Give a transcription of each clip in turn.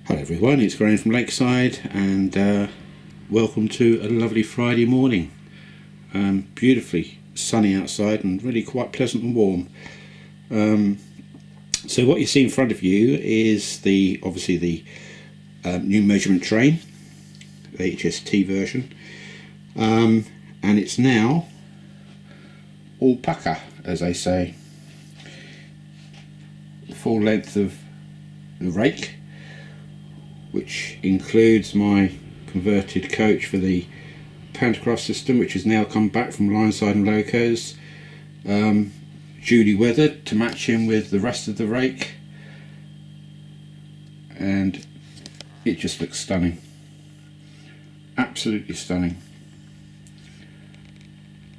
Hello everyone, it's Graham from Lakeside, and welcome to a lovely Friday morning. Beautifully sunny outside and really quite pleasant and warm. So what you see in front of you is obviously the new measurement train, the HST version, and it's now all pucker, as they say. The full length of the rake, which includes my converted coach for the pantograph system, which has now come back from Lineside and Locos, duly weathered to match in with the rest of the rake, and it just looks stunning, absolutely stunning.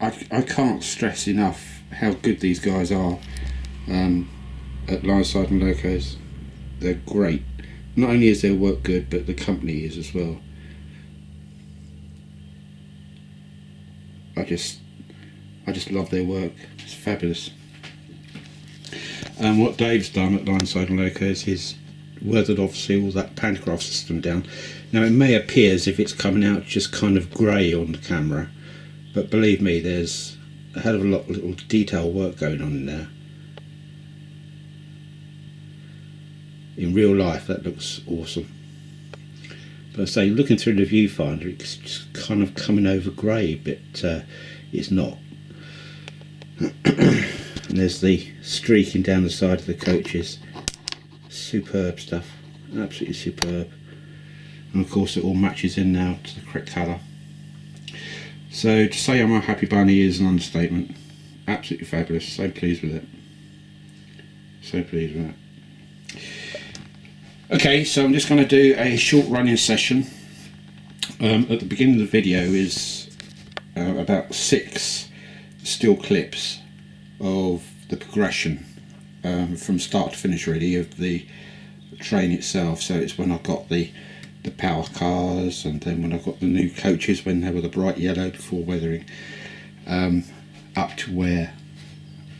I can't stress enough how good these guys are at Lineside and Locos. They're great. Not only is their work good, but the company is as well. I just love their work. It's fabulous. And what Dave's done at Lineside and Locos is weathered obviously all that pantograph system down. Now it may appear as if it's coming out just kind of grey on the camera, but believe me, there's a hell of a lot of little detail work going on in there. In real life that looks awesome, but I say, looking through the viewfinder, it's just kind of coming over grey, but it's not. And there's the streaking down the side of the coaches. Superb stuff, absolutely superb. And of course it all matches in now to the correct colour. So to say I'm a happy bunny is an understatement. Absolutely fabulous, so pleased with it. So pleased with it. Okay, so I'm just going to do a short running session. At the beginning of the video is about 6 still clips of the progression from start to finish, really, of the train itself. So it's when I got the power cars, and then when I got the new coaches when they were the bright yellow before weathering, up to where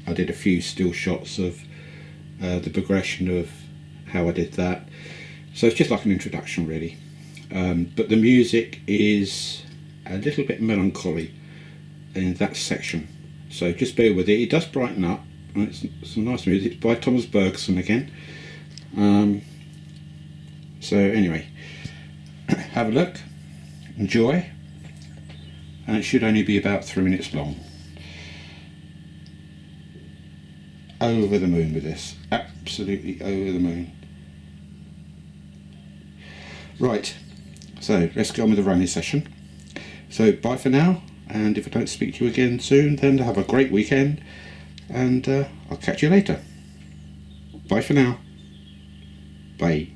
I did a few still shots of the progression of how I did that. So it's just like an introduction, really, but the music is a little bit melancholy in that section, so just bear with it. It does brighten up, and it's some nice music. It's by Thomas Bergson again. So anyway, have a look, enjoy, and it should only be about 3 minutes long. Over the moon with this, absolutely over the moon. Right, so let's go on with the running session. So bye for now, and if I don't speak to you again soon, then have a great weekend, and I'll catch you later. Bye for now. Bye.